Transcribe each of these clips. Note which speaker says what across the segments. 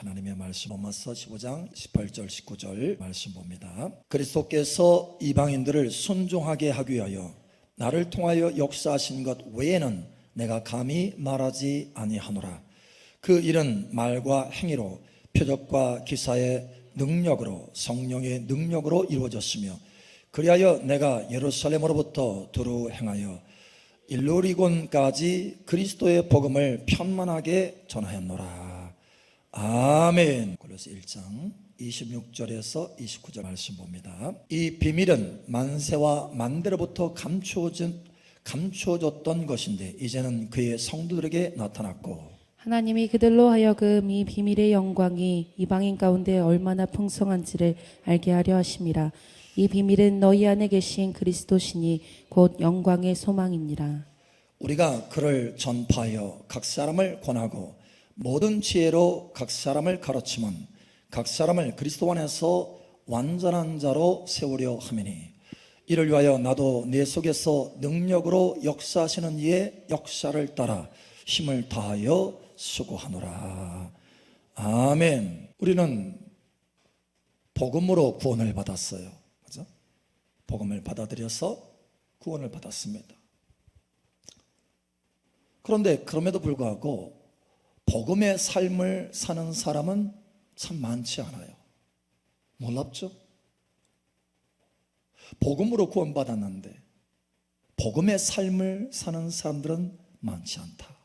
Speaker 1: 하나님의 말씀 로마서 15장 18절 19절 말씀 봅니다. 그리스도께서 이방인들을 순종하게 하기 위하여 나를 통하여 역사하신 것 외에는 내가 감히 말하지 아니하노라. 그 일은 말과 행위로 표적과 기사의 능력으로 성령의 능력으로 이루어졌으며 그리하여 내가 예루살렘으로부터 두루 행하여 일루리곤까지 그리스도의 복음을 편만하게 전하였노라. 아멘. 골로새 1장 26절에서 29절 말씀 봅니다. 이 비밀은 만세와 만대로부터 감추어졌던 것인데 이제는 그의 성도들에게 나타났고
Speaker 2: 하나님이 그들로 하여금 이 비밀의 영광이 이방인 가운데 얼마나 풍성한지를 알게 하려 하심이라. 이 비밀은 너희 안에 계신 그리스도시니 곧 영광의 소망이니라.
Speaker 1: 우리가 그를 전파하여 각 사람을 권하고 모든 지혜로 각 사람을 가르치면 각 사람을 그리스도 안에서 완전한 자로 세우려 함이니 이를 위하여 나도 내 속에서 능력으로 역사하시는 이의 역사를 따라 힘을 다하여 수고하노라. 아멘. 우리는 복음으로 구원을 받았어요. 그죠? 복음을 받아들여서 구원을 받았습니다. 그런데 그럼에도 불구하고 복음의 삶을 사는 사람은 참 많지 않아요. 놀랍죠? 복음으로 구원받았는데 복음의 삶을 사는 사람들은 많지 않다.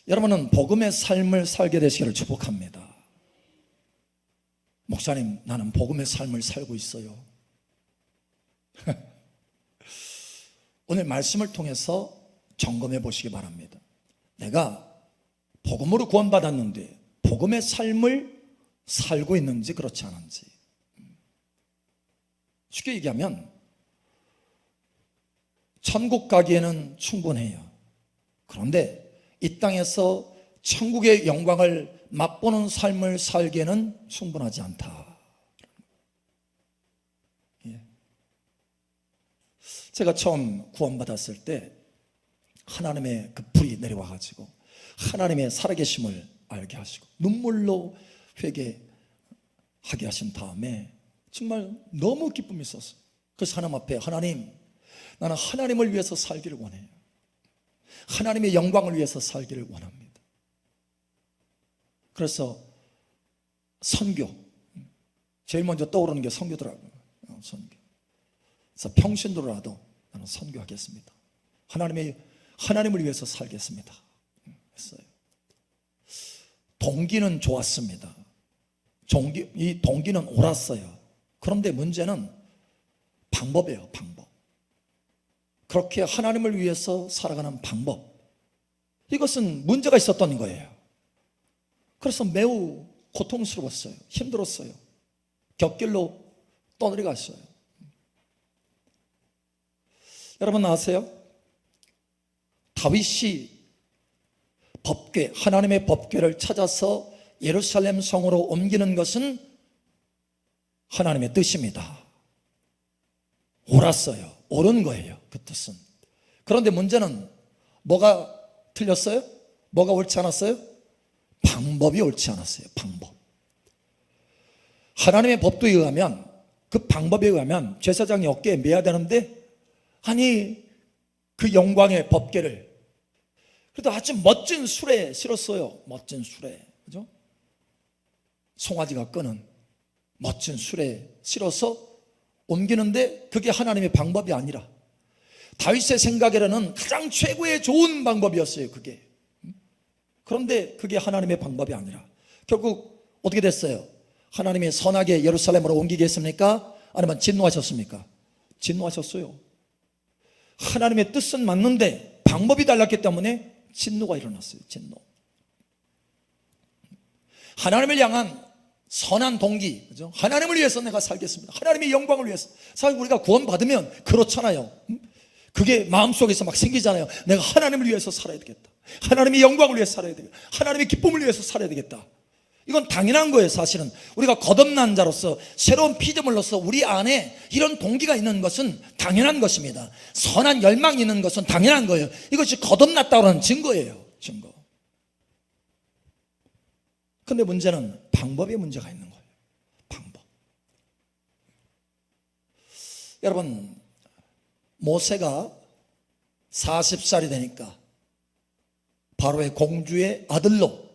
Speaker 1: 여러분은 복음의 삶을 살게 되시기를 축복합니다. 목사님, 나는 복음의 삶을 살고 있어요. 오늘 말씀을 통해서 점검해 보시기 바랍니다. 내가 복음으로 구원받았는데 복음의 삶을 살고 있는지 그렇지 않은지. 쉽게 얘기하면 천국 가기에는 충분해요. 그런데 이 땅에서 천국의 영광을 맛보는 삶을 살기에는 충분하지 않다. 제가 처음 구원받았을 때 하나님의 그 불이 내려와가지고 하나님의 살아계심을 알게 하시고 눈물로 회개하게 하신 다음에 정말 너무 기쁨이 있었어요. 그래서 하나님 앞에 하나님, 나는 하나님을 위해서 살기를 원해요. 하나님의 영광을 위해서 살기를 원합니다. 그래서 선교, 제일 먼저 떠오르는 게 선교더라고요. 선교. 그래서 평신도로라도 나는 선교하겠습니다. 하나님을 위해서 살겠습니다. 했어요. 동기는 좋았습니다. 이 동기는 옳았어요. 그런데 문제는 방법이에요. 방법. 그렇게 하나님을 위해서 살아가는 방법, 이것은 문제가 있었던 거예요. 그래서 매우 고통스러웠어요. 힘들었어요. 곁길로 떠내려갔어요. 여러분 아세요? 다윗이 법궤, 하나님의 법궤를 찾아서 예루살렘 성으로 옮기는 것은 하나님의 뜻입니다. 옳았어요. 옳은 거예요. 그 뜻은. 그런데 문제는 뭐가 틀렸어요? 뭐가 옳지 않았어요? 방법이 옳지 않았어요. 방법. 하나님의 법도에 의하면, 그 방법에 의하면 제사장이 어깨에 매야 되는데, 아니 그 영광의 법궤를 그래도 아주 멋진 수레에 실었어요. 멋진 수레, 그죠? 송아지가 끄는 멋진 수레에 실어서 옮기는데 그게 하나님의 방법이 아니라 다윗의 생각에는 가장 최고의 좋은 방법이었어요. 그게. 그런데 그게 하나님의 방법이 아니라 결국 어떻게 됐어요? 하나님이 선하게 예루살렘으로 옮기겠습니까? 아니면 진노하셨습니까? 진노하셨어요. 하나님의 뜻은 맞는데 방법이 달랐기 때문에 진노가 일어났어요. 진노. 하나님을 향한 선한 동기, 그죠? 하나님을 위해서 내가 살겠습니다. 하나님의 영광을 위해서. 사실 우리가 구원받으면 그렇잖아요. 그게 마음속에서 막 생기잖아요. 내가 하나님을 위해서 살아야 되겠다. 하나님의 영광을 위해서 살아야 되겠다. 하나님의 기쁨을 위해서 살아야 되겠다. 이건 당연한 거예요. 사실은 우리가 거듭난 자로서 새로운 피조물로서 우리 안에 이런 동기가 있는 것은 당연한 것입니다. 선한 열망이 있는 것은 당연한 거예요. 이것이 거듭났다고 하는 증거예요. 증거. 근데 문제는 방법에 문제가 있는 거예요. 방법. 여러분, 모세가 40살이 되니까 바로의 공주의 아들로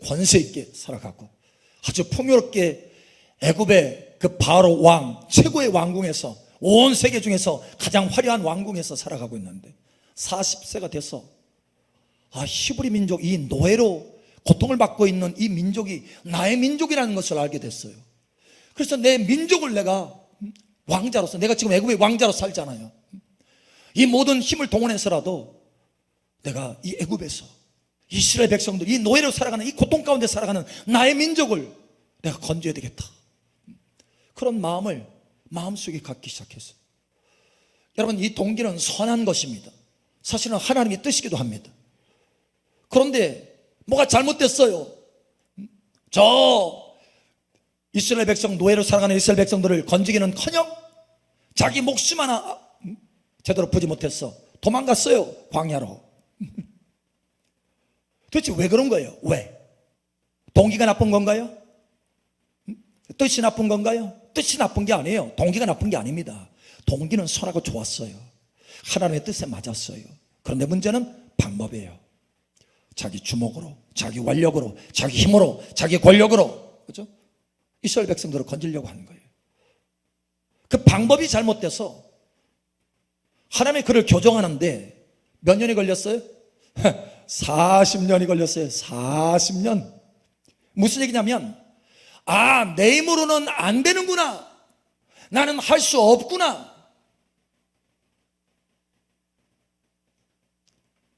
Speaker 1: 권세 있게 살아가고 아주 풍요롭게 애굽의 그 바로 왕, 최고의 왕궁에서, 온 세계 중에서 가장 화려한 왕궁에서 살아가고 있는데 40세가 돼서 히브리 민족, 이 노예로 고통을 받고 있는 이 민족이 나의 민족이라는 것을 알게 됐어요. 그래서 내 민족을 내가 왕자로서, 내가 지금 애굽의 왕자로 살잖아요. 이 모든 힘을 동원해서라도 내가 이 애굽에서 이스라엘 백성들, 이 노예로 살아가는, 이 고통 가운데 살아가는 나의 민족을 내가 건져야 되겠다. 그런 마음을 마음속에 갖기 시작했어요. 여러분, 이 동기는 선한 것입니다. 사실은 하나님의 뜻이기도 합니다. 그런데 뭐가 잘못됐어요? 저 이스라엘 백성, 노예로 살아가는 이스라엘 백성들을 건지기는커녕 자기 목숨 하나 제대로 보지 못했어. 도망갔어요, 광야로. 도대체 왜 그런 거예요? 왜? 동기가 나쁜 건가요? 뜻이 나쁜 건가요? 뜻이 나쁜 게 아니에요. 동기가 나쁜 게 아닙니다. 동기는 선하고 좋았어요. 하나님의 뜻에 맞았어요. 그런데 문제는 방법이에요. 자기 주먹으로, 자기 완력으로, 자기 힘으로, 자기 권력으로, 그죠? 이스라엘 백성들을 건지려고 하는 거예요. 그 방법이 잘못돼서 하나님의 그를 교정하는데 몇 년이 걸렸어요? 40년이 걸렸어요. 40년. 무슨 얘기냐면, 내 힘으로는 안 되는구나. 나는 할 수 없구나.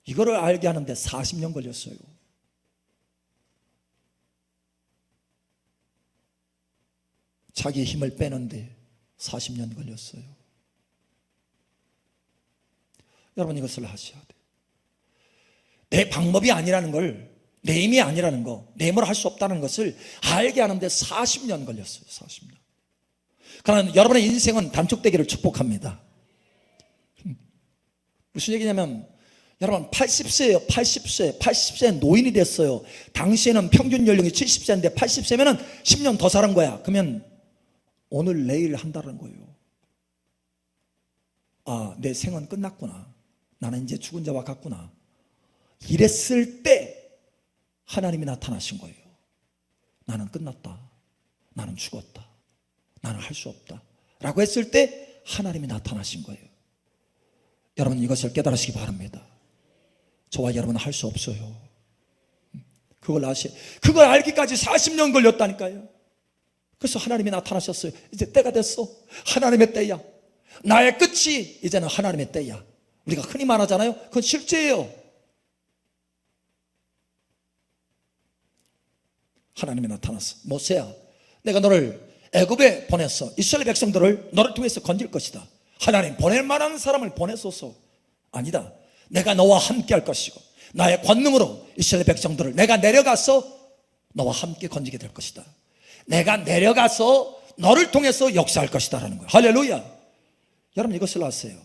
Speaker 1: 이거를 알게 하는데 40년 걸렸어요. 자기 힘을 빼는데 40년 걸렸어요. 여러분, 이것을 하셔야 돼요. 내 방법이 아니라는 걸, 내 힘이 아니라는 거, 내 힘으로 할 수 없다는 것을 알게 하는데 40년 걸렸어요. 40년. 그러나 여러분의 인생은 단축되기를 축복합니다. 무슨 얘기냐면, 여러분 80세예요. 80세 노인이 됐어요. 당시에는 평균 연령이 70세인데 80세면 10년 더 사는 거야. 그러면 오늘 내일 한다는 거예요. 내 생은 끝났구나. 나는 이제 죽은 자와 같구나. 이랬을 때 하나님이 나타나신 거예요. 나는 끝났다. 나는 죽었다. 나는 할 수 없다. 라고 했을 때 하나님이 나타나신 거예요. 여러분, 이것을 깨달으시기 바랍니다. 저와 여러분은 할 수 없어요. 그걸 알기까지 40년 걸렸다니까요. 그래서 하나님이 나타나셨어요. 이제 때가 됐어. 하나님의 때야. 나의 끝이 이제는 하나님의 때야. 우리가 흔히 말하잖아요. 그건 실제예요. 하나님이 나타났어. 모세야, 내가 너를 애굽에 보냈어. 이스라엘 백성들을 너를 통해서 건질 것이다. 하나님, 보낼 만한 사람을 보내소서. 아니다. 내가 너와 함께 할 것이고 나의 권능으로 이스라엘 백성들을 내가 내려가서 너와 함께 건지게 될 것이다. 내가 내려가서 너를 통해서 역사할 것이다 라는 거예요. 할렐루야. 여러분, 이것을 아세요.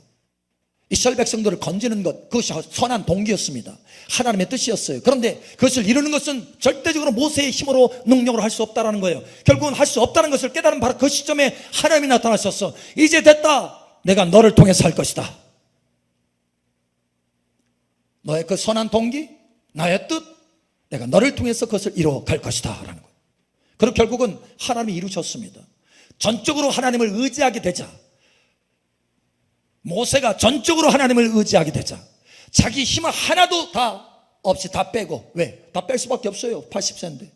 Speaker 1: 이스라엘 백성들을 건지는 것, 그것이 선한 동기였습니다. 하나님의 뜻이었어요. 그런데 그것을 이루는 것은 절대적으로 모세의 힘으로 능력으로 할 수 없다는 거예요. 결국은 할 수 없다는 것을 깨달은 바로 그 시점에 하나님이 나타나셨어. 이제 됐다. 내가 너를 통해서 할 것이다. 너의 그 선한 동기, 나의 뜻, 내가 너를 통해서 그것을 이루어 갈 것이다 라는 거예요. 그리고 결국은 하나님이 이루셨습니다. 전적으로 하나님을 의지하게 되자, 모세가 전적으로 하나님을 의지하게 되자 자기 힘을 하나도 다 없이 다 빼고, 왜? 다 뺄 수밖에 없어요. 80세인데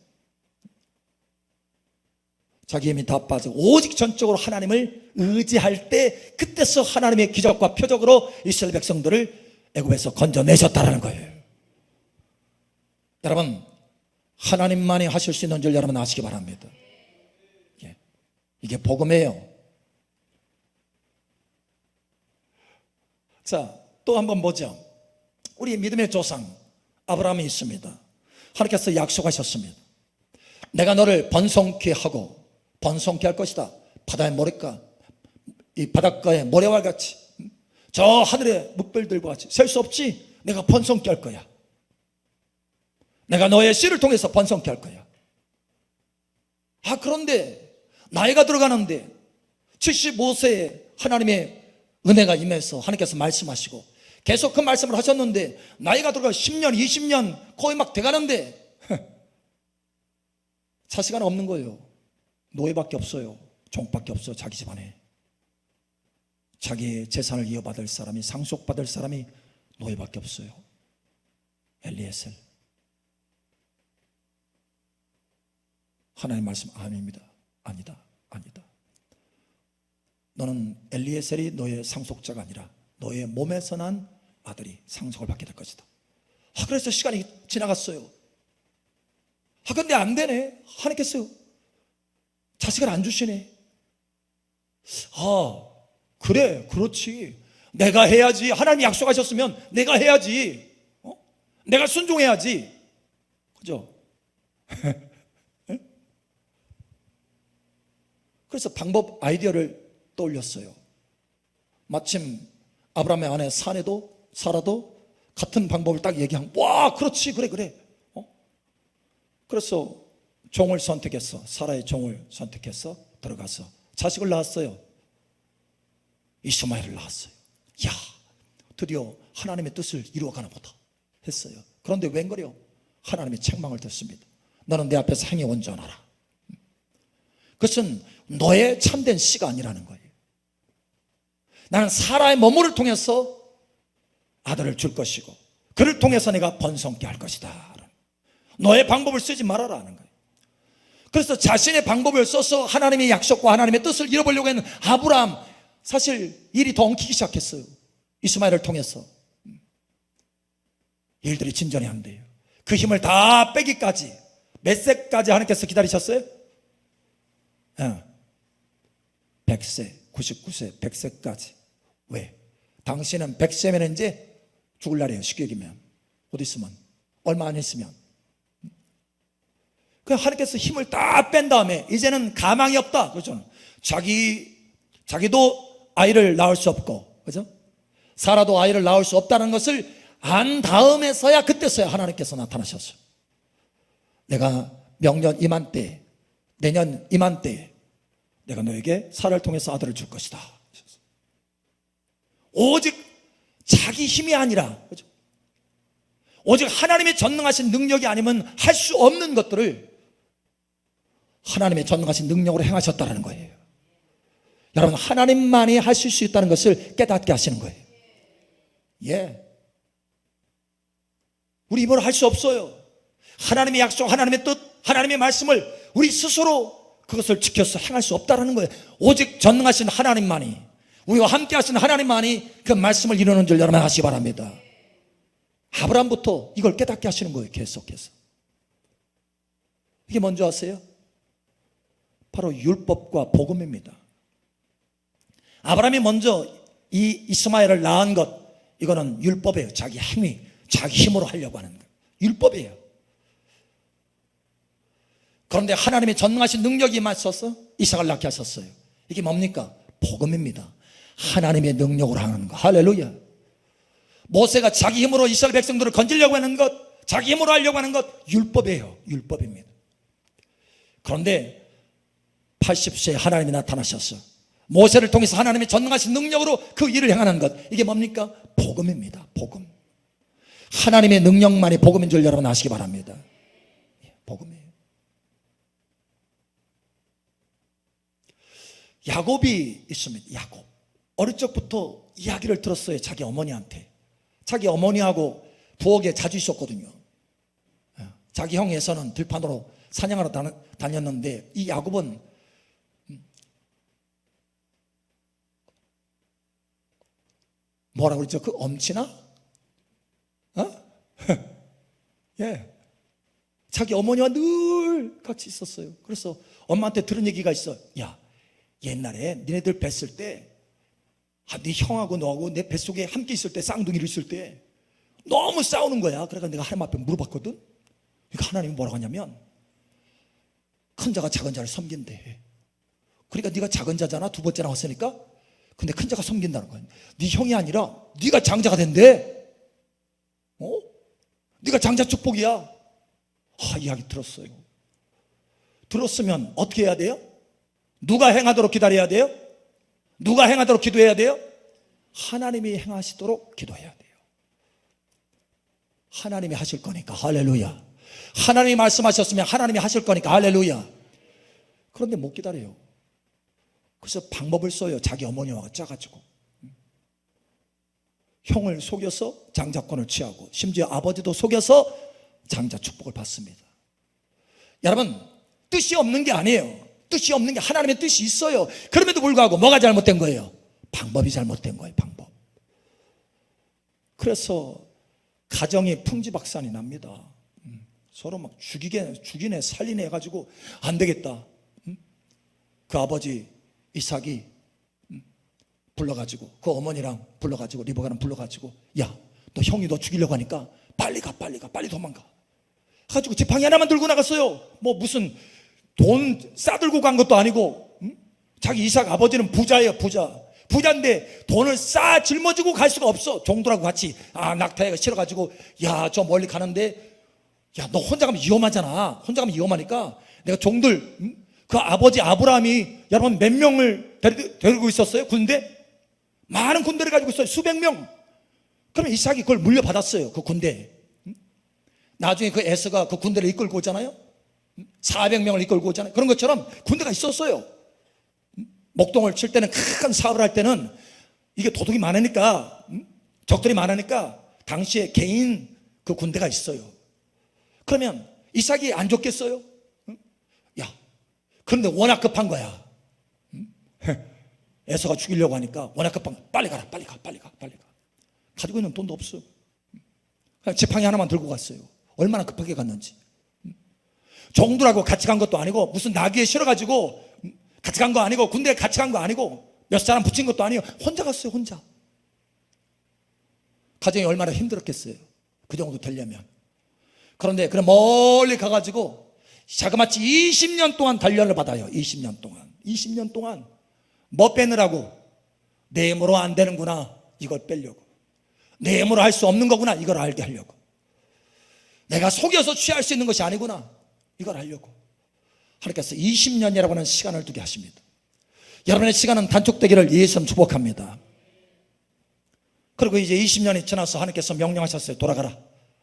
Speaker 1: 자기 힘이 다 빠지고 오직 전적으로 하나님을 의지할 때, 그때서 하나님의 기적과 표적으로 이스라엘 백성들을 애굽에서 건져내셨다라는 거예요. 여러분, 하나님만이 하실 수 있는 줄 여러분 아시기 바랍니다. 이게 복음이에요. 자, 또 한번 보죠. 우리 믿음의 조상 아브라함이 있습니다. 하나님께서 약속하셨습니다. 내가 너를 번성케 하고 번성케 할 것이다. 바다의 모래가, 이 바닷가의 모래와 같이, 저 하늘의 묵별들과 같이 셀 수 없지. 내가 번성케 할 거야. 내가 너의 씨를 통해서 번성케 할 거야. 그런데 나이가 들어가는데 75세에 하나님의 은혜가 임해서 하나님께서 말씀하시고 계속 그 말씀을 하셨는데 나이가 들어가 10년, 20년 거의 막 돼가는데 자식 하나 없는 거예요. 노예밖에 없어요. 종밖에 없어. 자기 집안에 자기의 재산을 이어받을 사람이, 상속받을 사람이 노예밖에 없어요. 엘리에셀. 하나님 말씀 아닙니다. 아니다. 너는 엘리에셀이 너의 상속자가 아니라 너의 몸에서 난 아들이 상속을 받게 될 것이다. 그래서 시간이 지나갔어요. 근데 안 되네. 하나님께서 자식을 안 주시네. 그래, 그렇지. 내가 해야지. 하나님이 약속하셨으면 내가 해야지. 내가 순종해야지. 그죠? 그래서 방법, 아이디어를 떠올렸어요. 마침 아브라함의 아내 사라도 같은 방법을 딱 얘기한. 와, 그렇지, 그래. 그래서 종을 선택했어. 사라의 종을 선택해서 들어가서 자식을 낳았어요. 이스마엘을 낳았어요. 야, 드디어 하나님의 뜻을 이루어가나 보다 했어요. 그런데 웬걸요? 하나님의 책망을 듣습니다. 너는 내 앞에서 행위 온전하라. 그것은 너의 참된 씨가 아니라는 거예요. 나는 사라의 머무를 통해서 아들을 줄 것이고 그를 통해서 내가 번성케 할 것이다. 너의 방법을 쓰지 말아라는 거예요. 그래서 자신의 방법을 써서 하나님의 약속과 하나님의 뜻을 잃어버리려고 했는 아브라함, 사실 일이 더 엉키기 시작했어요. 이스마엘을 통해서 일들이 진전이 안 돼요. 그 힘을 다 빼기까지 몇 세까지 하나님께서 기다리셨어요? 100세, 99세, 100세까지. 왜? 당신은 100세면 이제 죽을 날이에요. 쉽게 얘기하면. 어디 있으면, 얼마 안 있으면. 그 하나님께서 힘을 다 뺀 다음에 이제는 가망이 없다. 그렇죠? 자기도 아이를 낳을 수 없고, 그죠? 사라도 아이를 낳을 수 없다는 것을 안 다음에서야, 그때서야 하나님께서 나타나셨어요. 내가 명년 이맘때, 내년 이맘때에 내가 너에게 사라를 통해서 아들을 줄 것이다. 오직 자기 힘이 아니라, 그죠? 오직 하나님의 전능하신 능력이 아니면 할 수 없는 것들을 하나님의 전능하신 능력으로 행하셨다는 거예요. 여러분, 하나님만이 하실 수 있다는 것을 깨닫게 하시는 거예요. 예. 우리 입으로 할 수 없어요. 하나님의 약속, 하나님의 뜻, 하나님의 말씀을 우리 스스로 그것을 지켜서 행할 수 없다는 거예요. 오직 전능하신 하나님만이, 우리와 함께 하신 하나님만이 그 말씀을 이루는 줄 여러분 아시기 바랍니다. 아브라함부터 이걸 깨닫게 하시는 거예요. 계속해서. 이게 뭔지 아세요? 바로 율법과 복음입니다. 아브라함이 먼저 이 이스마엘을 낳은 것, 이거는 율법이에요. 자기 행위, 자기 힘으로 하려고 하는 것, 율법이에요. 그런데 하나님의 전능하신 능력이 임하셔서 이삭을 낳게 하셨어요. 이게 뭡니까? 복음입니다. 하나님의 능력으로 하는 것. 할렐루야. 모세가 자기 힘으로 이스라엘 백성들을 건지려고 하는 것, 자기 힘으로 하려고 하는 것, 율법이에요. 율법입니다. 그런데 80세에 하나님이 나타나셨어. 모세를 통해서 하나님의 전능하신 능력으로 그 일을 행하는 것, 이게 뭡니까? 복음입니다. 복음. 하나님의 능력만이 복음인 줄 여러분 아시기 바랍니다. 복음이에요. 야곱이 있습니다. 야곱. 어릴 적부터 이야기를 들었어요. 자기 어머니한테. 자기 어머니하고 부엌에 자주 있었거든요. 자기 형 에서는 들판으로 사냥하러 다녔는데 이 야곱은 뭐라고 그랬죠? 그 엄친아? 예. 자기 어머니와 늘 같이 있었어요. 그래서 엄마한테 들은 얘기가 있어. 야, 옛날에 니네들 뵀을 때, 네 형하고 너하고 내 뱃속에 함께 있을 때, 쌍둥이를 있을 때 너무 싸우는 거야. 그래서 내가 하나님 앞에 물어봤거든. 그러니까 하나님이 뭐라고 하냐면, 큰 자가 작은 자를 섬긴대. 그러니까 네가 작은 자잖아. 두 번째 나왔으니까. 근데 큰 자가 섬긴다는 거야. 네 형이 아니라 네가 장자가 된대. 네가 장자 축복이야. 이야기 들었어요. 들었으면 어떻게 해야 돼요? 누가 행하도록 기다려야 돼요? 누가 행하도록 기도해야 돼요? 하나님이 행하시도록 기도해야 돼요. 하나님이 하실 거니까 할렐루야. 하나님이 말씀하셨으면 하나님이 하실 거니까 할렐루야. 그런데 못 기다려요. 그래서 방법을 써요. 자기 어머니와 짜가지고 형을 속여서 장자권을 취하고 심지어 아버지도 속여서 장자 축복을 받습니다. 여러분, 뜻이 없는 게 아니에요. 뜻이 없는 게 하나님의 뜻이 있어요. 그럼에도 불구하고 뭐가 잘못된 거예요? 방법이 잘못된 거예요. 방법. 그래서 가정이 풍지박산이 납니다. 서로 막 죽이네 살리네 해가지고 안 되겠다. 그 아버지 이삭이 불러가지고 그 어머니랑 불러가지고 리브가랑 불러가지고 야, 너 형이 너 죽이려고 하니까 빨리 가 빨리 도망가. 가지고 지팡이 하나만 들고 나갔어요. 뭐 무슨 돈 싸들고 간 것도 아니고 자기 이삭 아버지는 부자예요. 부자인데 돈을 싸 짊어지고 갈 수가 없어. 종들하고 같이 낙타에 실어가지고 야, 저 멀리 가는데 야, 너 혼자 가면 위험하잖아. 혼자 가면 위험하니까 내가 종들 그 아버지 아브라함이 여러분 몇 명을 데리고 있었어요? 군대? 많은 군대를 가지고 있어요. 수백 명. 그러면 이삭이 그걸 물려받았어요. 그 군대. 나중에 그 에서가 그 군대를 이끌고 오잖아요. 400명을 이끌고 오잖아요. 그런 것처럼 군대가 있었어요. 목동을 칠 때는 큰 사업을 할 때는 이게 도둑이 많으니까 적들이 많으니까 당시에 개인 그 군대가 있어요. 그러면 이삭이 안 좋겠어요? 야, 그런데 워낙 급한 거야. 에서가 죽이려고 하니까 워낙 급한 거야. 빨리 가. 가지고 있는 돈도 없어. 그냥 지팡이 하나만 들고 갔어요. 얼마나 급하게 갔는지. 종들하고 같이 간 것도 아니고 무슨 나귀에 실어가지고 같이 간 거 아니고 군대에 같이 간 거 아니고 몇 사람 붙인 것도 아니에요. 혼자 갔어요. 혼자. 가정이 얼마나 힘들었겠어요. 그 정도 되려면. 그런데 그럼 멀리 가가지고 자그마치 20년 동안 단련을 받아요. 20년 동안 뭐 빼느라고? 내 힘으로 안 되는구나 이걸 빼려고, 내 힘으로 할 수 없는 거구나 이걸 알게 하려고, 내가 속여서 취할 수 있는 것이 아니구나 이걸 알려고 하나님께서 20년이라고 하는 시간을 두게 하십니다. 여러분의 시간은 단축되기를 예수님 축복합니다. 그리고 이제 20년이 지나서 하나님께서 명령하셨어요. 돌아가라.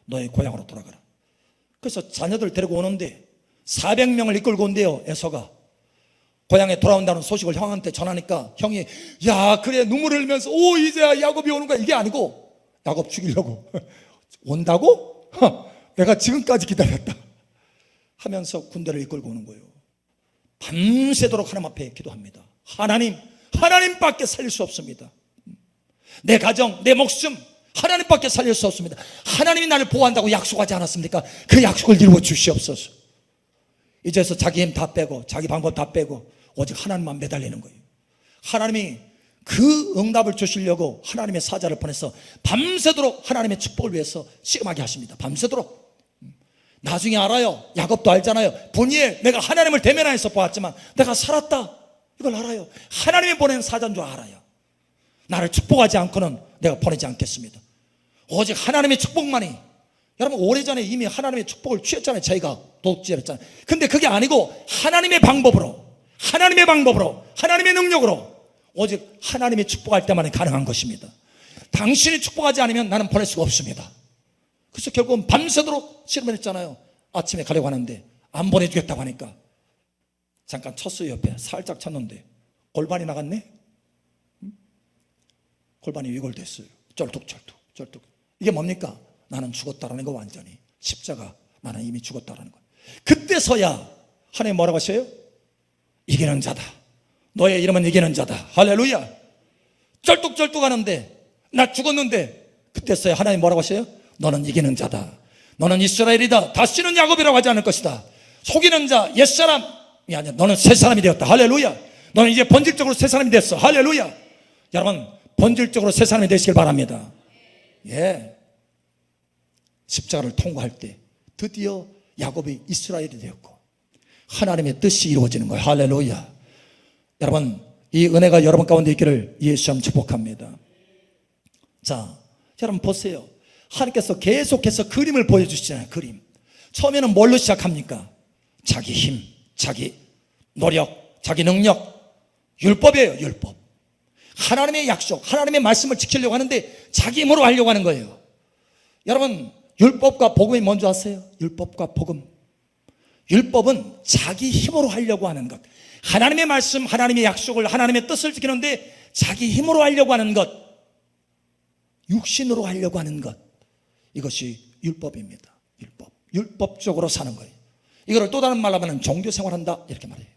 Speaker 1: 너의 고향으로 돌아가라. 그래서 자녀들 데리고 오는데 400명을 이끌고 온대요. 에서가 고향에 돌아온다는 소식을 형한테 전하니까 형이 야, 그래 눈물을 흘리면서 오, 이제야 야곱이 오는 거야. 이게 아니고 야곱 죽이려고 온다고? 내가 지금까지 기다렸다 하면서 군대를 이끌고 오는 거예요. 밤새도록 하나님 앞에 기도합니다. 하나님밖에 살릴 수 없습니다. 내 가정, 내 목숨 하나님밖에 살릴 수 없습니다. 하나님이 나를 보호한다고 약속하지 않았습니까? 그 약속을 이루어 주시옵소서. 이제서 자기 힘 다 빼고 자기 방법 다 빼고 오직 하나님만 매달리는 거예요. 하나님이 그 응답을 주시려고 하나님의 사자를 보내서 밤새도록 하나님의 축복을 위해서 씨름하게 하십니다. 밤새도록. 나중에 알아요. 야곱도 알잖아요. 분이엘 내가 하나님을 대면하여서 보았지만 내가 살았다 이걸 알아요. 하나님이 보낸 사자인 줄 알아요. 나를 축복하지 않고는 내가 보내지 않겠습니다. 오직 하나님의 축복만이. 여러분 오래전에 이미 하나님의 축복을 취했잖아요. 저희가 도둑질했잖아요. 근데 그게 아니고 하나님의 방법으로 하나님의 능력으로 오직 하나님이 축복할 때만 가능한 것입니다. 당신이 축복하지 않으면 나는 보낼 수가 없습니다. 그래서 결국은 밤새도록 씨름을 했잖아요. 아침에 가려고 하는데 안 보내주겠다고 하니까 잠깐 쳤어요. 옆에 살짝 쳤는데 골반이 나갔네. 골반이 위골됐어요. 쩔뚝. 이게 뭡니까? 나는 죽었다라는 거. 완전히 십자가, 나는 이미 죽었다라는 거. 그때서야 하나님 뭐라고 하셔요? 이기는 자다. 너의 이름은 이기는 자다. 할렐루야. 쩔뚝 하는데 나 죽었는데 그때서야 하나님 뭐라고 하셔요? 너는 이기는 자다. 너는 이스라엘이다. 다시는 야곱이라고 하지 않을 것이다. 속이는 자, 옛사람이 아니야. 너는 새 사람이 되었다. 할렐루야. 너는 이제 본질적으로 새 사람이 됐어. 할렐루야. 여러분 본질적으로 새 사람이 되시길 바랍니다. 예. 십자가를 통과할 때 드디어 야곱이 이스라엘이 되었고 하나님의 뜻이 이루어지는 거예요. 할렐루야. 여러분 이 은혜가 여러분 가운데 있기를 예수님 축복합니다. 자, 여러분 보세요. 하나님께서 계속해서 그림을 보여주시잖아요. 그림. 처음에는 뭘로 시작합니까? 자기 힘, 자기 노력, 자기 능력, 율법이에요. 율법. 하나님의 약속, 하나님의 말씀을 지키려고 하는데 자기 힘으로 하려고 하는 거예요. 여러분, 율법과 복음이 뭔지 아세요? 율법과 복음. 율법은 자기 힘으로 하려고 하는 것. 하나님의 말씀, 하나님의 약속을, 하나님의 뜻을 지키는데 자기 힘으로 하려고 하는 것, 육신으로 하려고 하는 것, 이것이 율법입니다. 율법. 율법적으로 사는 거예요. 이거를 또 다른 말로 하면 종교 생활한다 이렇게 말해요.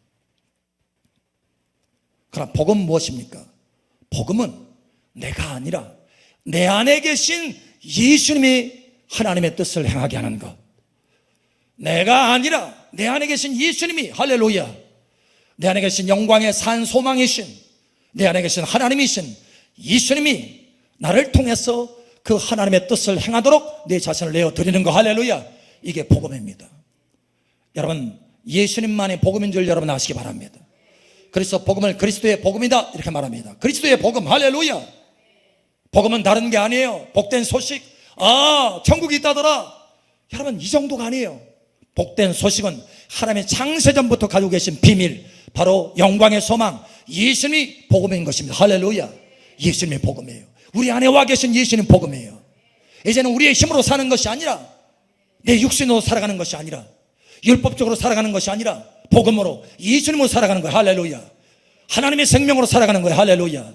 Speaker 1: 그러나 복음은 무엇입니까? 복음은 내가 아니라 내 안에 계신 예수님이 하나님의 뜻을 행하게 하는 것. 내가 아니라 내 안에 계신 예수님이, 할렐루야, 내 안에 계신 영광의 산 소망이신, 내 안에 계신 하나님이신 예수님이 나를 통해서 그 하나님의 뜻을 행하도록 내 자신을 내어드리는 거, 할렐루야. 이게 복음입니다. 여러분, 예수님만의 복음인 줄 여러분 아시기 바랍니다. 그래서 복음을 그리스도의 복음이다 이렇게 말합니다. 그리스도의 복음, 할렐루야. 복음은 다른 게 아니에요. 복된 소식, 천국이 있다더라. 여러분, 이 정도가 아니에요. 복된 소식은 하나님의 창세전부터 가지고 계신 비밀, 바로 영광의 소망, 예수님이 복음인 것입니다. 할렐루야. 예수님이 복음이에요. 우리 안에 와 계신 예수님 복음이에요. 이제는 우리의 힘으로 사는 것이 아니라, 내 육신으로 살아가는 것이 아니라, 율법적으로 살아가는 것이 아니라 복음으로 예수님으로 살아가는 거예요. 할렐루야. 하나님의 생명으로 살아가는 거예요. 할렐루야.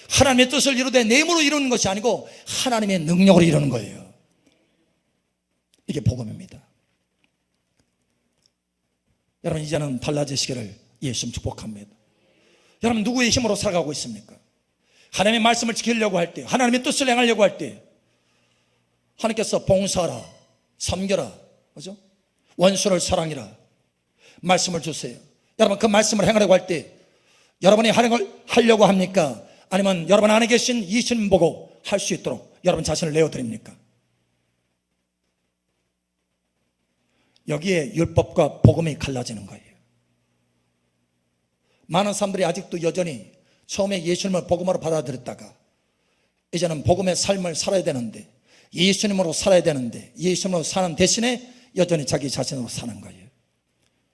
Speaker 1: 하나님의 뜻을 이루되 내 힘으로 이루는 것이 아니고 하나님의 능력으로 이루는 거예요. 이게 복음입니다. 여러분, 이제는 달라지시기를 예수님 축복합니다. 여러분, 누구의 힘으로 살아가고 있습니까? 하나님의 말씀을 지키려고 할 때, 하나님의 뜻을 행하려고 할 때 하나님께서 봉사하라, 섬겨라, 그죠? 원수를 사랑이라 말씀을 주세요. 여러분, 그 말씀을 행하려고 할 때 여러분이 하려고 합니까? 아니면 여러분 안에 계신 예수님 보고 할 수 있도록 여러분 자신을 내어드립니까? 여기에 율법과 복음이 갈라지는 거예요. 많은 사람들이 아직도 여전히 처음에 예수님을 복음으로 받아들였다가 이제는 복음의 삶을 살아야 되는데, 예수님으로 살아야 되는데 예수님으로 사는 대신에 여전히 자기 자신으로 사는 거예요.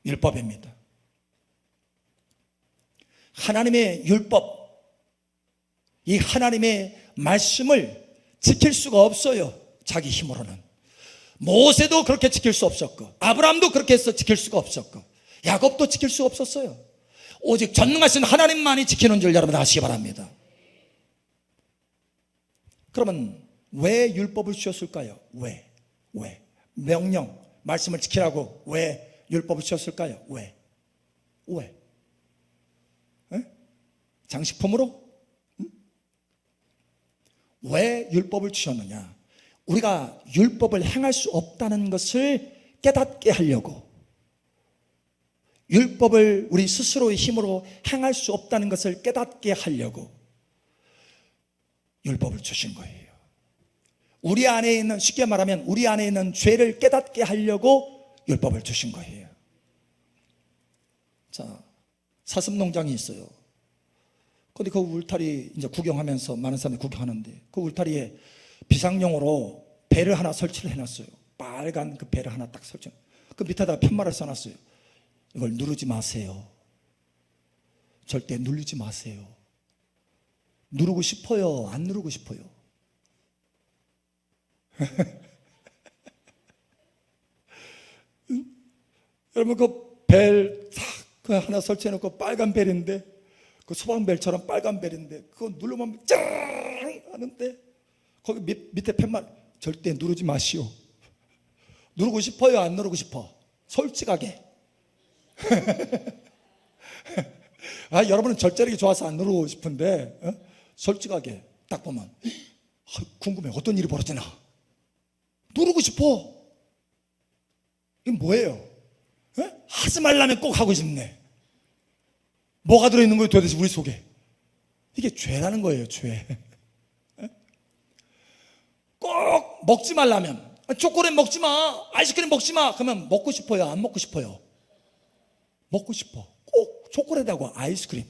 Speaker 1: 율법입니다. 하나님의 율법, 이 하나님의 말씀을 지킬 수가 없어요. 자기 힘으로는. 모세도 그렇게 지킬 수 없었고, 아브라함도 그렇게 해서 지킬 수가 없었고, 야곱도 지킬 수 없었어요. 오직 전능하신 하나님만이 지키는 줄 여러분 아시기 바랍니다. 그러면 왜 율법을 주셨을까요? 왜? 명령, 말씀을 지키라고 왜 율법을 주셨을까요? 왜? 장식품으로? 왜 율법을 주셨느냐? 우리가 율법을 행할 수 없다는 것을 깨닫게 하려고, 율법을 우리 스스로의 힘으로 행할 수 없다는 것을 깨닫게 하려고 율법을 주신 거예요. 우리 안에 있는, 쉽게 말하면 우리 안에 있는 죄를 깨닫게 하려고 율법을 주신 거예요. 자, 사슴농장이 있어요. 근데 그 울타리 이제 구경하면서 많은 사람들이 구경하는데, 그 울타리에 비상용으로 배를 하나 설치를 해놨어요. 빨간 그 배를 하나 딱 설치. 그 밑에다가 편말을 써놨어요. 이걸 누르지 마세요. 절대 누르지 마세요. 누르고 싶어요? 안 누르고 싶어요? 여러분, 그 벨 딱 하나 설치해놓고 빨간 벨인데, 그 소방벨처럼 빨간 벨인데 그거 누르면 짱 하는데 거기 밑에 팻말 절대 누르지 마시오. 누르고 싶어요? 안 누르고 싶어? 솔직하게. 여러분은 절제력이 좋아서 안 누르고 싶은데 솔직하게 딱 보면 궁금해, 어떤 일이 벌어지나. 누르고 싶어. 이게 뭐예요? 하지 말라면 꼭 하고 싶네. 뭐가 들어있는 거예요 도대체 우리 속에? 이게 죄라는 거예요. 죄. 꼭 먹지 말라면, 초콜릿 먹지 마, 아이스크림 먹지 마, 그러면 먹고 싶어요? 안 먹고 싶어요? 먹고 싶어. 꼭 초콜릿하고 아이스크림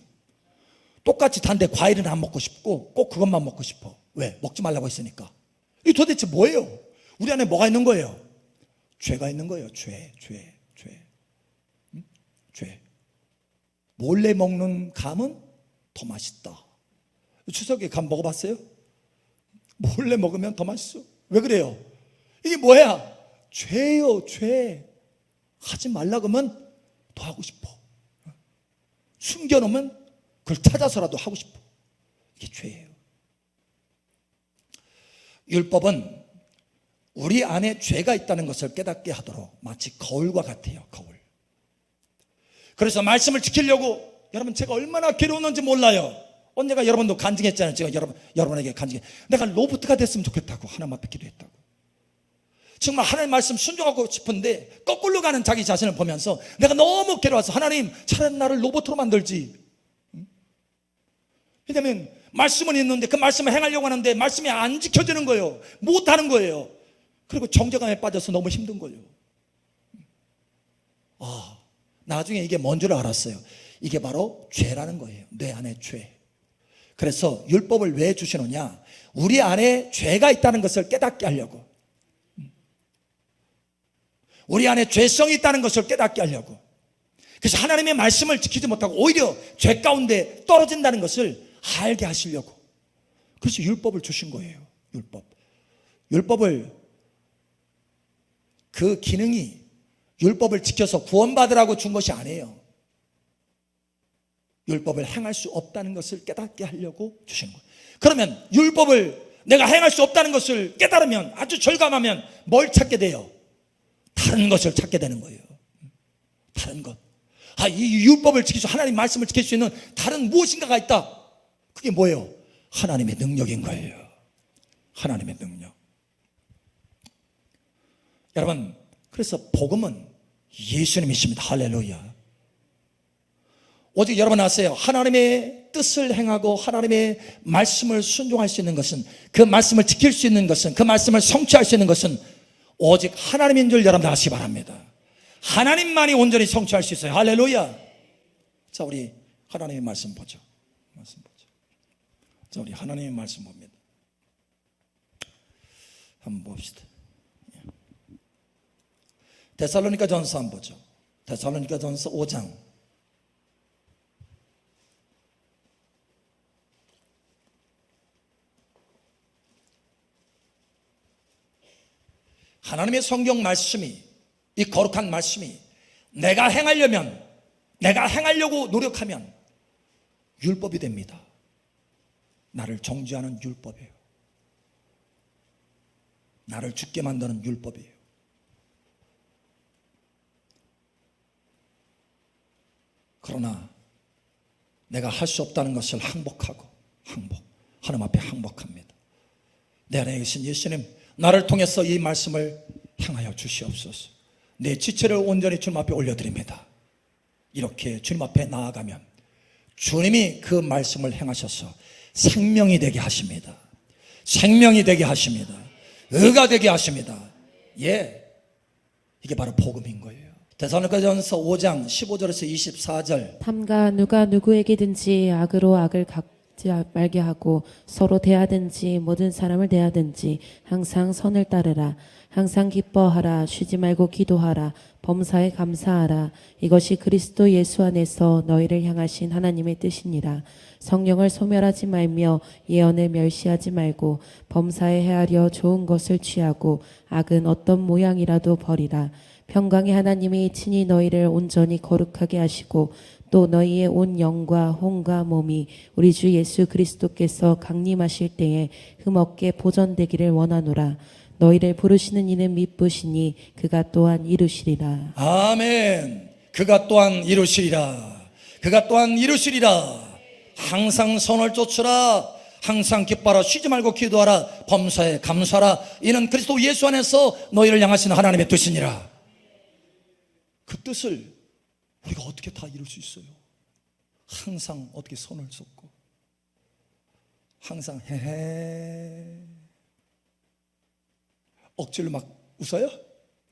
Speaker 1: 똑같이 단데 과일은 안 먹고 싶고 꼭 그것만 먹고 싶어. 왜? 먹지 말라고 했으니까. 이게 도대체 뭐예요? 우리 안에 뭐가 있는 거예요? 죄가 있는 거예요. 죄. 몰래 먹는 감은 더 맛있다. 추석에 감 먹어봤어요? 몰래 먹으면 더 맛있어. 왜 그래요? 이게 뭐야? 죄요, 죄. 하지 말라 그러면 더 하고 싶어. 숨겨놓으면 그걸 찾아서라도 하고 싶어. 이게 죄예요. 율법은 우리 안에 죄가 있다는 것을 깨닫게 하도록 마치 거울과 같아요. 거울. 그래서 말씀을 지키려고, 여러분 제가 얼마나 괴로웠는지 몰라요. 언제가 여러분도 간증했잖아요. 제가 여러분에게 간증해. 내가 로봇가 됐으면 좋겠다고 하나님 앞에 기도했다고. 정말 하나님 말씀 순종하고 싶은데 거꾸로 가는 자기 자신을 보면서 내가 너무 괴로워서, 하나님 차라리 나를 로봇으로 만들지. 왜냐하면 말씀은 있는데 그 말씀을 행하려고 하는데 말씀이 안 지켜지는 거예요. 못하는 거예요. 그리고 정죄감에 빠져서 너무 힘든 거예요. 나중에 이게 뭔 줄 알았어요. 이게 바로 죄라는 거예요. 내 안에 죄. 그래서 율법을 왜 주시느냐? 우리 안에 죄가 있다는 것을 깨닫게 하려고, 우리 안에 죄성이 있다는 것을 깨닫게 하려고. 그래서 하나님의 말씀을 지키지 못하고 오히려 죄 가운데 떨어진다는 것을 알게 하시려고. 그래서 율법을 주신 거예요. 율법을, 그 기능이 율법을 지켜서 구원받으라고 준 것이 아니에요. 율법을 행할 수 없다는 것을 깨닫게 하려고 주신 거예요. 그러면 율법을 내가 행할 수 없다는 것을 깨달으면, 아주 절감하면 뭘 찾게 돼요? 다른 것을 찾게 되는 거예요. 다른 것. 이 율법을 지키서 하나님 말씀을 지킬 수 있는 다른 무엇인가가 있다. 그게 뭐예요? 하나님의 능력인 거예요. 하나님의 능력. 여러분, 그래서 복음은 예수님이십니다. 할렐루야. 오직 여러분 아세요? 하나님의 뜻을 행하고 하나님의 말씀을 순종할 수 있는 것은, 그 말씀을 지킬 수 있는 것은, 그 말씀을 성취할 수 있는 것은 오직 하나님인 줄 여러분 아시기 바랍니다. 하나님만이 온전히 성취할 수 있어요. 할렐루야. 자, 우리 하나님의 말씀 보죠. 자, 우리 하나님의 말씀 봅니다. 한번 봅시다. 데살로니가전서 한번 보죠. 데살로니가전서 5장. 하나님의 성경 말씀이, 이 거룩한 말씀이 내가 행하려고 노력하면 율법이 됩니다. 나를 정죄하는 율법이에요. 나를 죽게 만드는 율법이에요. 그러나 내가 할 수 없다는 것을 항복. 하나님 앞에 항복합니다. 내 안에 계신 예수님, 나를 통해서 이 말씀을 행하여 주시옵소서. 내 지체를 온전히 주님 앞에 올려드립니다. 이렇게 주님 앞에 나아가면 주님이 그 말씀을 행하셔서 생명이 되게 하십니다. 생명이 되게 하십니다. 의가 되게 하십니다. 예, 이게 바로 복음인 거예요. 데살로니가전서 5장 15절에서 24절.
Speaker 2: 삼가 누가 누구에게든지 악으로 악을 갚지 말게 하고, 서로 대하든지 모든 사람을 대하든지 항상 선을 따르라. 항상 기뻐하라. 쉬지 말고 기도하라. 범사에 감사하라. 이것이 그리스도 예수 안에서 너희를 향하신 하나님의 뜻이니라. 성령을 소멸하지 말며 예언을 멸시하지 말고 범사에 헤아려 좋은 것을 취하고 악은 어떤 모양이라도 버리라. 평강의 하나님이 친히 너희를 온전히 거룩하게 하시고 또 너희의 온 영과 혼과 몸이 우리 주 예수 그리스도께서 강림하실 때에 흠없게 보존되기를 원하노라. 너희를 부르시는 이는 미쁘시니 그가 또한 이루시리라.
Speaker 1: 아멘. 그가 또한 이루시리라. 그가 또한 이루시리라. 항상 선을 쫓으라. 항상 기뻐하라. 쉬지 말고 기도하라. 범사에 감사하라. 이는 그리스도 예수 안에서 너희를 향하시는 하나님의 뜻이니라. 그 뜻을 우리가 어떻게 다 이룰 수 있어요? 항상 어떻게 선을 쏟고, 항상 헤헤 억지로 막 웃어요?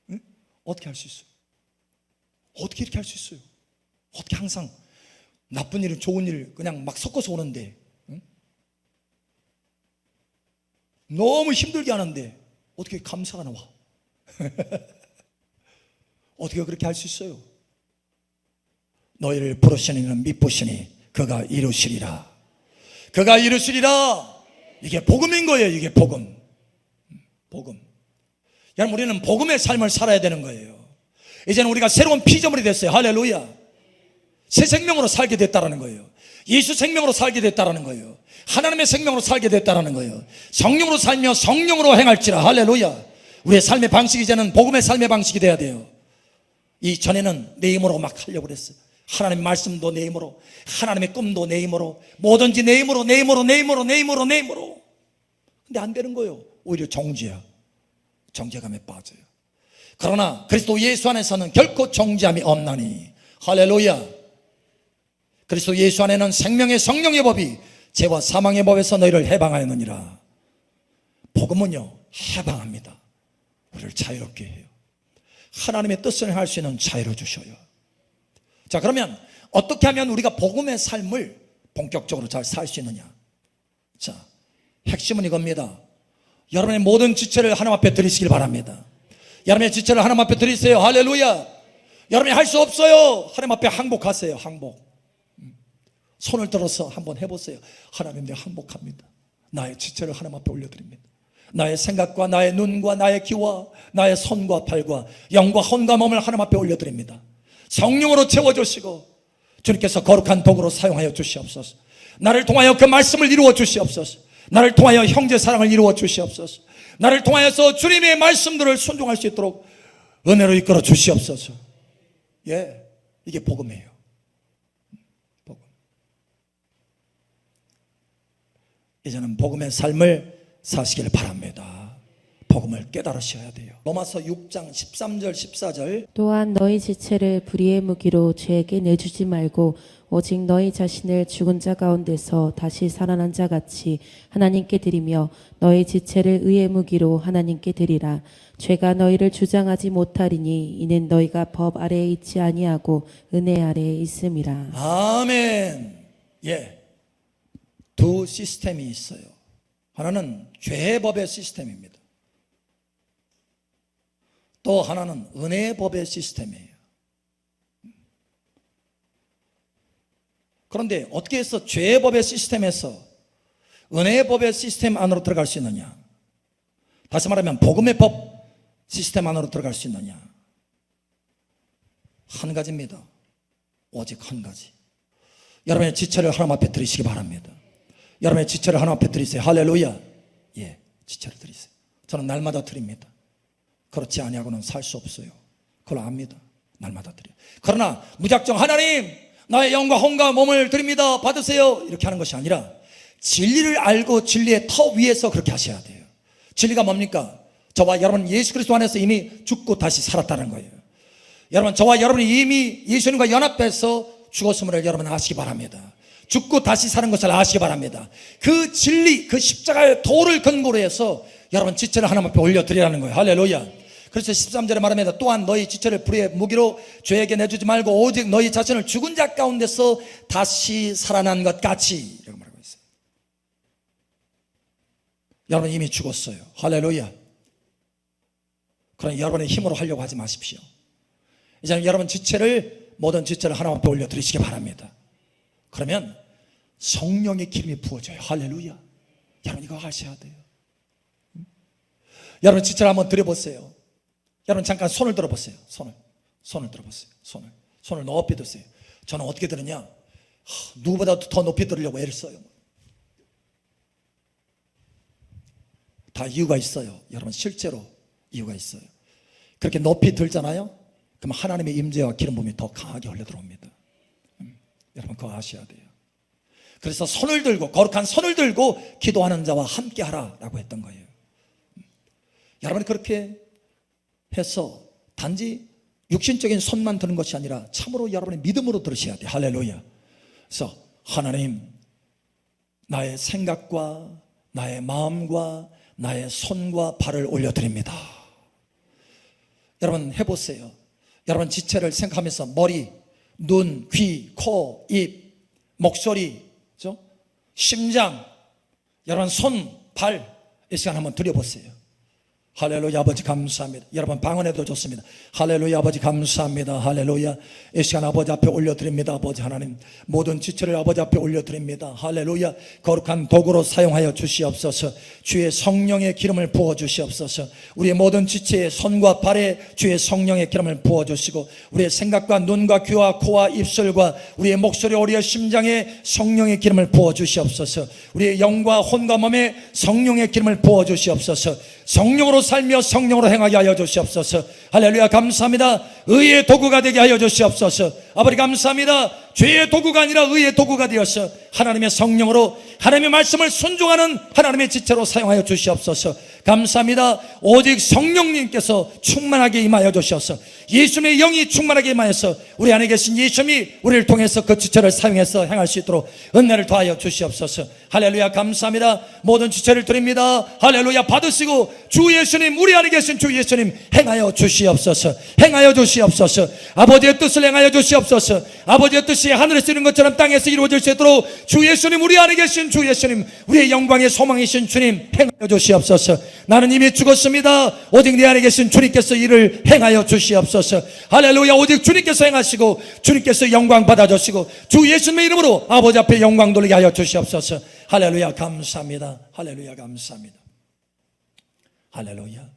Speaker 1: 응? 어떻게 할 수 있어요? 어떻게 이렇게 할 수 있어요? 어떻게 항상 나쁜 일, 좋은 일 그냥 막 섞어서 오는데, 응? 너무 힘들게 하는데 어떻게 감사가 나와? 어떻게 그렇게 할 수 있어요? 너희를 부르시는 이는 미쁘시니 그가 이루시리라. 그가 이루시리라. 이게 복음인 거예요. 이게 복음. 복음. 여러분, 우리는 복음의 삶을 살아야 되는 거예요. 이제는 우리가 새로운 피조물이 됐어요. 할렐루야. 새 생명으로 살게 됐다라는 거예요. 예수 생명으로 살게 됐다라는 거예요. 하나님의 생명으로 살게 됐다라는 거예요. 성령으로 살며 성령으로 행할지라. 할렐루야. 우리의 삶의 방식이 이제는 복음의 삶의 방식이 돼야 돼요. 이전에는 내 힘으로 막 하려고 그랬어요. 하나님의 말씀도 내 힘으로, 하나님의 꿈도 내 힘으로, 뭐든지 내 힘으로. 근데 안 되는 거예요. 오히려 정죄야. 정죄감에 빠져요. 그러나 그리스도 예수 안에서는 결코 정죄함이 없나니. 할렐루야. 그리스도 예수 안에는 생명의 성령의 법이 죄와 사망의 법에서 너희를 해방하였느니라. 복음은요, 해방합니다. 우리를 자유롭게 해요. 하나님의 뜻을 할 수 있는 자유를 주셔요. 자, 그러면 어떻게 하면 우리가 복음의 삶을 본격적으로 잘 살 수 있느냐? 자, 핵심은 이겁니다. 여러분의 모든 지체를 하나님 앞에 드리시길 바랍니다. 여러분의 지체를 하나님 앞에 드리세요. 할렐루야. 여러분이 할 수 없어요. 하나님 앞에 항복하세요. 항복. 손을 들어서 한번 해보세요. 하나님, 내가 항복합니다. 나의 지체를 하나님 앞에 올려드립니다. 나의 생각과 나의 눈과 나의 귀와 나의 손과 발과 영과 혼과 몸을 하나님 앞에 올려드립니다. 성령으로 채워주시고 주님께서 거룩한 도구로 사용하여 주시옵소서. 나를 통하여 그 말씀을 이루어 주시옵소서. 나를 통하여 형제 사랑을 이루어 주시옵소서. 나를 통하여서 주님의 말씀들을 순종할 수 있도록 은혜로 이끌어 주시옵소서. 예, 이게 복음이에요. 복음. 이제는 복음의 삶을 사시길 바랍니다. 복음을 깨달으셔야 돼요. 로마서 6장 13절 14절.
Speaker 2: 또한 너희 지체를 불의의 무기로 죄에게 내주지 말고 오직 너희 자신을 죽은 자 가운데서 다시 살아난 자 같이 하나님께 드리며 너희 지체를 의의 무기로 하나님께 드리라. 죄가 너희를 주장하지 못하리니 이는 너희가 법 아래에 있지 아니하고 은혜 아래에 있음이라.
Speaker 1: 아멘. 예, 두 시스템이 있어요. 하나는 죄의 법의 시스템입니다. 또 하나는 은혜의 법의 시스템이에요. 그런데 어떻게 해서 죄의 법의 시스템에서 은혜의 법의 시스템 안으로 들어갈 수 있느냐? 다시 말하면 복음의 법 시스템 안으로 들어갈 수 있느냐? 한 가지입니다. 오직 한 가지. 여러분의 지체를 하나님 앞에 드리시기 바랍니다. 여러분의 지체를 하나님 앞에 드리세요. 할렐루야. 예, 지체를 드리세요. 저는 날마다 드립니다. 그렇지 아니하고는 살 수 없어요. 그걸 압니다. 날마다 드려요. 그러나 무작정 하나님, 나의 영과 혼과 몸을 드립니다. 받으세요. 이렇게 하는 것이 아니라 진리를 알고 진리의 터 위에서 그렇게 하셔야 돼요. 진리가 뭡니까? 저와 여러분 예수 그리스도 안에서 이미 죽고 다시 살았다는 거예요. 여러분, 저와 여러분이 이미 예수님과 연합해서 죽었음을 여러분 아시기 바랍니다. 죽고 다시 사는 것을 아시기 바랍니다. 그 진리, 그 십자가의 도를 근거로 해서 여러분 지체를 하나님 앞에 올려드리라는 거예요. 할렐루야. 그래서 13절에 말합니다. 또한 너희 지체를 불의의 무기로 죄에게 내주지 말고 오직 너희 자신을 죽은 자 가운데서 다시 살아난 것 같이, 이라고 말하고 있어요. 여러분 이미 죽었어요. 할렐루야. 그러니 여러분의 힘으로 하려고 하지 마십시오. 이제는 여러분 지체를, 모든 지체를 하나님 앞에 올려드리시기 바랍니다. 그러면 성령의 기름이 부어져요. 할렐루야. 여러분 이거 하셔야 돼요. 여러분 지체를 한번 드려보세요. 여러분 잠깐 손을 들어보세요. 손을 들어보세요. 손을 높이 드세요. 저는 어떻게 들으냐, 누구보다도 더 높이 들으려고 애를 써요. 다 이유가 있어요. 여러분 실제로 이유가 있어요. 그렇게 높이 들잖아요. 그럼 하나님의 임재와 기름 부음이 더 강하게 흘러 들어옵니다. 여러분 그거 아셔야 돼요. 그래서 손을 들고, 거룩한 손을 들고 기도하는 자와 함께 하라라고 했던 거예요. 여러분이 그렇게 해서 단지 육신적인 손만 드는 것이 아니라 참으로 여러분의 믿음으로 들으셔야 돼요. 할렐루야. 그래서 하나님, 나의 생각과 나의 마음과 나의 손과 발을 올려드립니다. 여러분 해보세요. 여러분 지체를 생각하면서 머리, 눈, 귀, 코, 입, 목소리, 그렇죠? 심장, 여러분 손, 발, 이 시간 한번 드려보세요. 할렐루야. 아버지 감사합니다. 여러분 방언해도 좋습니다. 할렐루야. 아버지 감사합니다. 할렐루야. 이 시간 아버지 앞에 올려드립니다. 아버지 하나님, 모든 지체를 아버지 앞에 올려드립니다. 할렐루야. 거룩한 도구로 사용하여 주시옵소서. 주의 성령의 기름을 부어주시옵소서. 우리의 모든 지체의 손과 발에 주의 성령의 기름을 부어주시고, 우리의 생각과 눈과 귀와 코와 입술과 우리의 목소리, 우리의 심장에 성령의 기름을 부어주시옵소서. 우리의 영과 혼과 몸에 성령의 기름을 부어주시옵소서. 성령으로 살며 성령으로 행하게 하여 주시옵소서. 할렐루야. 감사합니다. 의의 도구가 되게 하여 주시옵소서. 아버지 감사합니다. 죄의 도구가 아니라 의의 도구가 되어서 하나님의 성령으로 하나님의 말씀을 순종하는 하나님의 지체로 사용하여 주시옵소서. 감사합니다. 오직 성령님께서 충만하게 임하여 주셔서 예수님의 영이 충만하게 임하여서 우리 안에 계신 예수님이 우리를 통해서 그 지체를 사용해서 행할 수 있도록 은혜를 더하여 주시옵소서. 할렐루야. 감사합니다. 모든 지체를 드립니다. 할렐루야. 받으시고 주 예수님, 우리 안에 계신 주 예수님 행하여 주시옵소서. 행하여 주시옵소서. 아버지의 뜻을 행하여 주시옵소서. 아버지의 뜻이 하늘에서 이루는 것처럼 땅에서 이루어질 수 있도록 주 예수님, 우리 안에 계신 주 예수님, 우리의 영광의 소망이신 주님 행하여 주시옵소서. 나는 이미 죽었습니다. 오직 내 안에 계신 주님께서 이를 행하여 주시옵소서. 할렐루야. 오직 주님께서 행하시고 주님께서 영광 받아주시고 주 예수님의 이름으로 아버지 앞에 영광 돌리게 하여 주시옵소서. 할렐루야. 감사합니다. 할렐루야. 감사합니다. 할렐루야.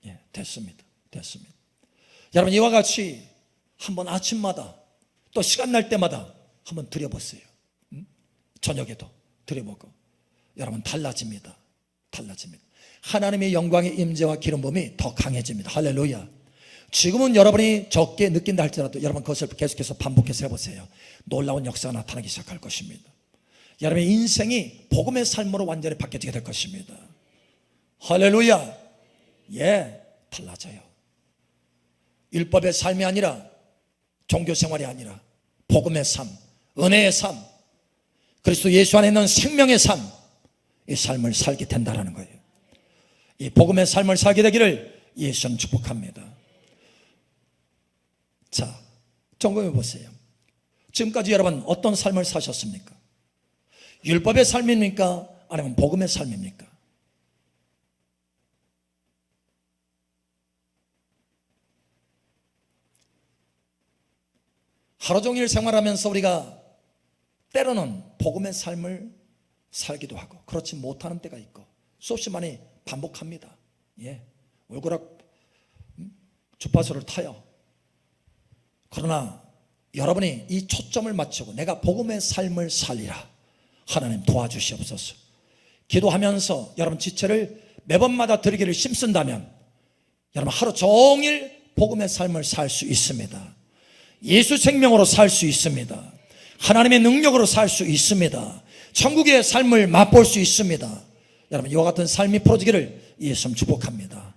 Speaker 1: 예, 됐습니다. 됐습니다. 여러분 이와 같이 한번 아침마다 또 시간 날 때마다 한번 드려보세요. 저녁에도 드려보고 여러분 달라집니다. 달라집니다. 하나님의 영광의 임재와 기름 부음이 더 강해집니다. 할렐루야. 지금은 여러분이 적게 느낀다 할지라도 여러분 그것을 계속해서 반복해서 해보세요. 놀라운 역사가 나타나기 시작할 것입니다. 여러분의 인생이 복음의 삶으로 완전히 바뀌어지게 될 것입니다. 할렐루야. 예, 달라져요. 율법의 삶이 아니라 종교 생활이 아니라 복음의 삶, 은혜의 삶, 그리스도 예수 안에 있는 생명의 삶, 이 삶을 살게 된다는 거예요. 이 복음의 삶을 살게 되기를 예수님 축복합니다. 자, 점검해 보세요. 지금까지 여러분 어떤 삶을 사셨습니까? 율법의 삶입니까? 아니면 복음의 삶입니까? 하루 종일 생활하면서 우리가 때로는 복음의 삶을 살기도 하고 그렇지 못하는 때가 있고 수없이 많이 반복합니다. 예, 울그락 주파수를 타요. 그러나 여러분이 이 초점을 맞추고 내가 복음의 삶을 살리라, 하나님 도와주시옵소서. 기도하면서 여러분 지체를 매번마다 드리기를 힘쓴다면 여러분 하루 종일 복음의 삶을 살 수 있습니다. 예수 생명으로 살 수 있습니다. 하나님의 능력으로 살 수 있습니다. 천국의 삶을 맛볼 수 있습니다. 여러분 이와 같은 삶이 풀어지기를 예수님 축복합니다.